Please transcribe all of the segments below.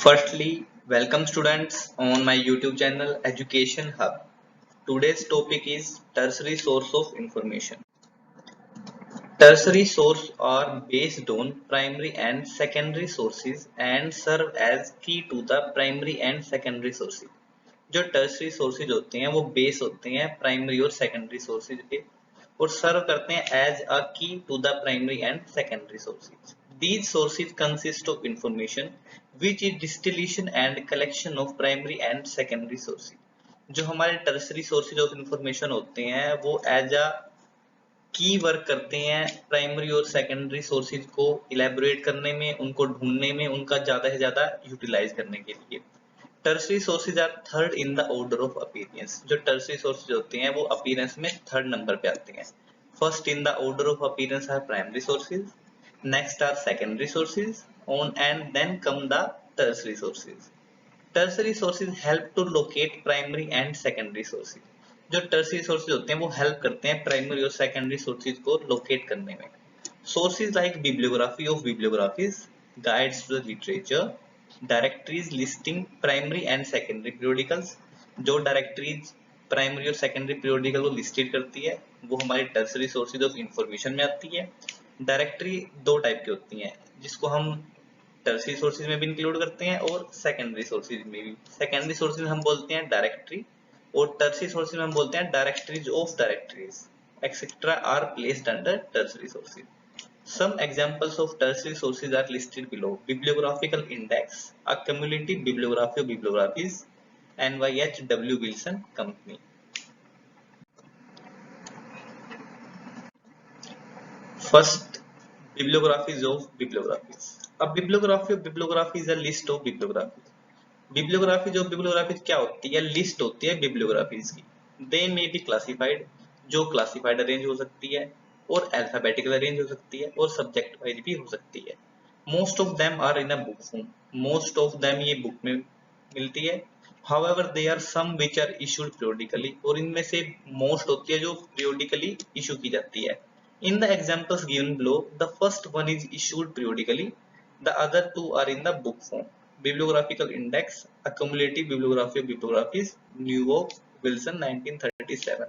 Firstly, welcome students on my YouTube channel Education Hub. Today's topic is tertiary source of information. Tertiary sources are based on primary and secondary sources and serve as key to the primary and secondary sources. जो tertiary sources होते हैं वो base होते हैं primary और secondary sources के और सर्व करते हैं as a key to the primary and secondary sources. These sources consist of information which is distillation and collection of primary and secondary sources. जो हमारे टर्सरी सोर्सेज ऑफ इंफॉर्मेशन होते हैं वो एज अ की वर्क करते हैं primary और secondary sources को इलेबोरेट करने में, उनको ढूंढने में, उनका ज्यादा से ज्यादा यूटिलाइज करने के लिए. Tertiary sources are third in the order of appearance. जो टर्सरी सोर्सेज होते हैं वो अपीयरेंस में थर्ड नंबर पे आते हैं. First in the order of appearance are primary sources, next are secondary sources on and then come the tertiary sources. Tertiary sources help to locate primary and secondary sources. जो tertiary sources होते हैं वो help करते हैं primary और secondary sources को locate करने में. Sources like bibliography of bibliographies, guides to the literature, directories listing primary and secondary periodicals. जो directories primary और secondary periodical को listed करती है वो हमारी tertiary sources of information में आती है. डायरेक्टरी दो टाइप की होती हैं जिसको हम टर्सरी सोर्सेज में भी इंक्लूड करते हैं और सेकेंडरी सोर्सेज में भी. सेकेंडरी सोर्सेज हम बोलते हैं डायरेक्टरी और टर्सरी सोर्सेज में हम बोलते हैं directories of directories etcetera are placed under tertiary sources. Some examples of tertiary sources are listed below. Bibliographical index, a cumulative bibliography of bibliographies, NYH W. Wilson Company. First, bibliographies of bibliographies. A bibliography of bibliography is a list of bibliographies. Bibliographies of bibliographies क्या होती है? List होती है bibliographies की. They may be classified, जो classified arrange हो सकती है और alphabetical arrange हो सकती है और subject wise भी हो सकती है. Most of them are in a book form. Most of them ये book में मिलती है. However, there are some which are issued periodically और इनमें से most होती है जो periodically issue की जाती है. In the examples given below, the first one is issued periodically, the other two are in the book form. Bibliographical index, a cumulative bibliography of bibliographies, New York, Wilson, 1937.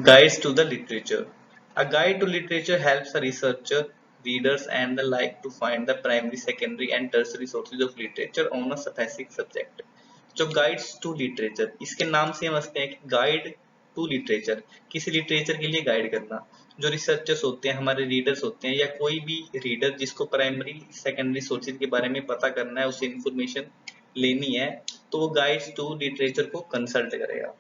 Guides to the literature. A guide to literature helps a researcher, readers and the like to find the primary, secondary and tertiary sources of literature on a specific subject. जो guides to literature, इसके नाम से समझते हैं कि guide to literature, किसी literature के लिए गाइड करना. जो रिसर्चर्स होते हैं, हमारे रीडर्स होते हैं या कोई भी रीडर जिसको प्राइमरी सेकेंडरी सोर्सेज के बारे में पता करना है, उसे इंफॉर्मेशन लेनी है, तो वो गाइड्स टू लिटरेचर को कंसल्ट करेगा.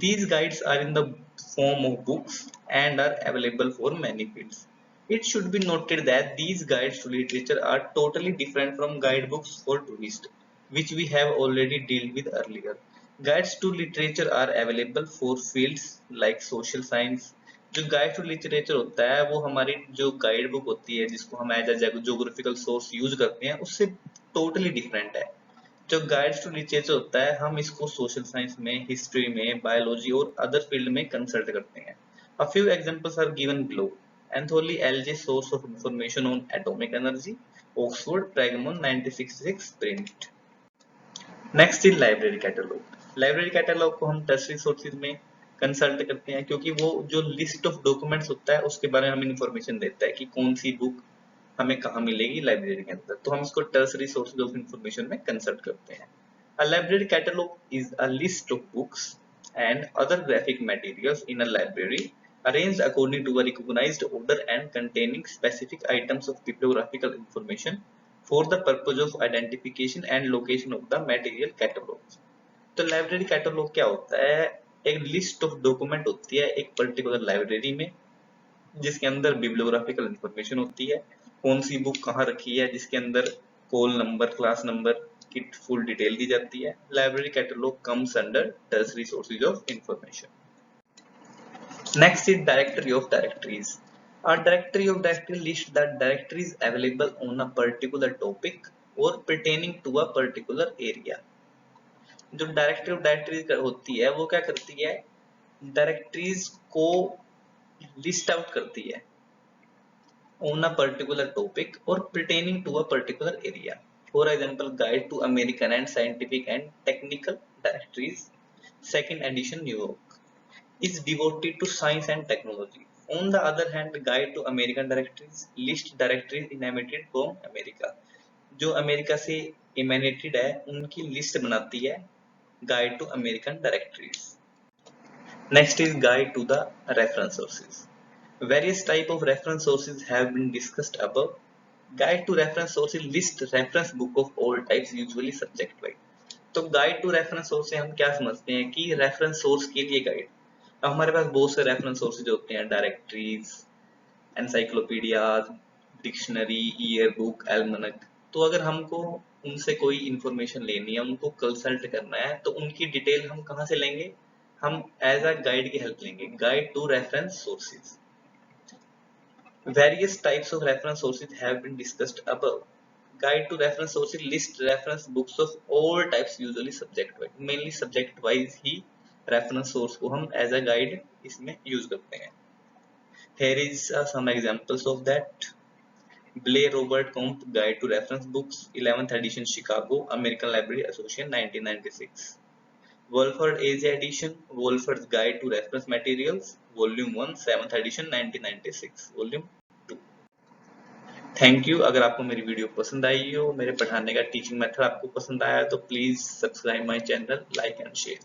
These guides are in the form of books and are available for many fields. It should be noted that these guides to literature are totally different from guidebooks for tourists, which we have already dealt with earlier. Guides to literature are available for fields like social science. जो guide to literature होता है वो हमारी जो guide book होती है जिसको हम as a geographical source use करते हैं उससे टोटली डिफरेंट है. जो गाइड्स टू लिटरेचर होता है हम इसको सोशल साइंस में, हिस्ट्री में, बायोलॉजी और अदर फील्ड में कंसल्ट करते हैं. A few examples are given below. Anthony Alge, source of information on atomic energy, Oxford, Pergamon, 1966 print. Next is library catalogue. Library catalogue को हम टर्सरी सोर्सेज में consult करते हैं क्योंकि वो जो लिस्ट ऑफ डॉक्यूमेंट्स होता है उसके बारे में हमें इंफॉर्मेशन देता है कि कौन सी बुक हमें कहाँ मिलेगी लाइब्रेरी के अंदर, तो हम इसको टर्सरी सोर्सेज ऑफ इंफॉर्मेशन में कंसल्ट करते हैं. A library catalog is a list of books and other graphic materials in a library arranged according to a recognized order and containing specific items of bibliographical information for the purpose of identification and location of the material catalogs. तो library catalogue क्या होता है? एक list of document होती है एक particular library में जिसके अंदर बिब्लियोग्राफिकल इंफॉर्मेशन होती है, कौन सी बुक कहाँ रखी है, जिसके अंदर कॉल नंबर, क्लास नंबर की फुल डिटेल दी जाती है. Library catalogue comes under tertiary sources of information. Next is directory of directories. A directory of directory lists the directories available on a particular topic or pertaining to a particular area. जो directory of directories होती है वो क्या करती है? Directories को list out करती है on a particular topic or pertaining to a particular area. For example, Guide to American and Scientific and Technical Directories, second edition, New York, is devoted to science and technology. On the other hand, Guide to American Directories list directories emanated from America. जो America से emanated है उनकी list बनाती है Guide to American Directories. Next is Guide to the reference sources. Various type of reference sources have been discussed above. Guide to reference sources list reference book of all types, usually subject wise. तो guide to reference source से हम क्या समझते हैं कि reference source के लिए guide. अब हमारे पास बहुत से रेफरेंस सोर्सेज होते हैं, directories, encyclopaedia, dictionary, year book, almanac. तो अगर हमको उनसे कोई इंफॉर्मेशन लेनी है, उनको कंसल्ट करना है, तो उनकी डिटेल हम कहाँ से लेंगे? हम एज अ गाइड की हेल्प लेंगे, guide to reference sources. Various types of reference sources have been discussed above. Guide to reference sources list reference books of all types, usually subject wise. Mainly subject wise he reference source को हम as a guide इसमें use करते हैं. Here is some examples of that. Blair Robert Comp Guide to Reference Books, 11th edition, Chicago, American Library Association, 1996. Wolford Asia edition, Wolford's Guide to Reference Materials, Volume 1, 7th edition, 1996. Volume 2. Thank you. अगर आपको मेरी video पसंद आई हो, मेरे पढ़ाने का teaching method आपको पसंद आया तो please subscribe my channel, like and share.